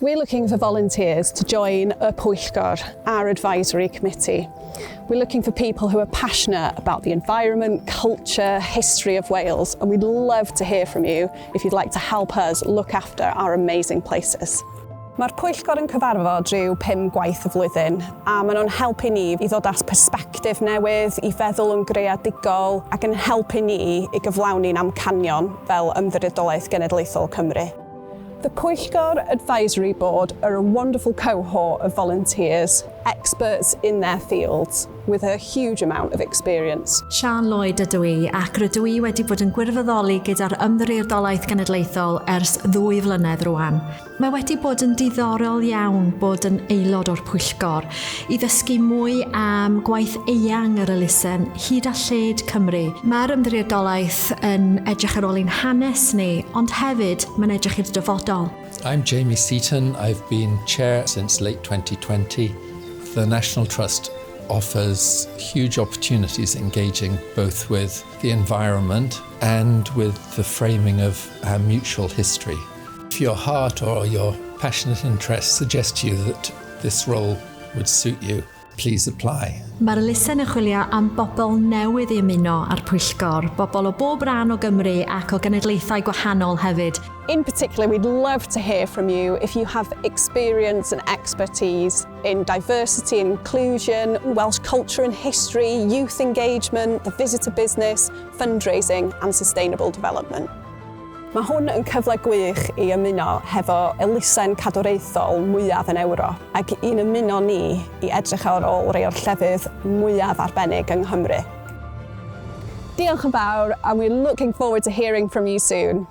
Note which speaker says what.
Speaker 1: We're looking for volunteers to join Y Pwyllgor, our advisory committee. We're looking for people who are passionate about the environment, culture, history of Wales, and we'd love to hear from you if you'd like to help us look after our amazing places. Mae'r Pwyllgor yn cyfarfod rhyw 5 gwaith y flwyddyn, a maen nhw'n helpu ni i ddod at persbectif newydd, i feddwl yn greadigol, ac yn helpu ni i gyflawni'n amcanion fel Ymddiriedolaeth Genedlaethol Cymru. The Pwyllgor Advisory Board are a wonderful cohort of volunteers, experts in their fields, with a huge amount of experience.
Speaker 2: Lwyd ydw i, ac rydw i wedi bod yn gwirfoddoli gyda'r Ymddiriedolaeth Genedlaethol ers 2 flynedd rwan. Mae wedi bod yn diddorol iawn bod yn aelod o'r Pwyllgor i ddysgu mwy am gwaith eang yr elusen hyd a lled Cymru. Mae'r Ymddiriedolaeth yn edrych ar ôl ein hanes ni, ond hefyd mae'n edrych i'r dyfodol.
Speaker 3: I'm Jamie Seaton. I've been chair since late 2020. The National Trust offers huge opportunities engaging both with the environment and with the framing of our mutual history. If your heart or your passionate interest suggests to you that this role would suit you, please apply.
Speaker 2: Mae'r elusen yn chwilio am bobl newydd i ymuno â'r Pwyllgor, bobl o bob ran o Gymru ac o genedlaethau gwahanol hefyd.
Speaker 1: In particular, we'd love to hear from you if you have experience and expertise in diversity and inclusion, Welsh culture and history, youth engagement, the visitor business, fundraising and sustainable development. Mae hwn yn cyfle gwych i ymuno hefo elusen cadwraethol mwyaf yn Ewrop ac i'n ymuno ni i edrych ar ôl rhai o'r llefydd mwyaf arbennig yng Nghymru. Diolch yn fawr, and we're looking forward to hearing from you soon.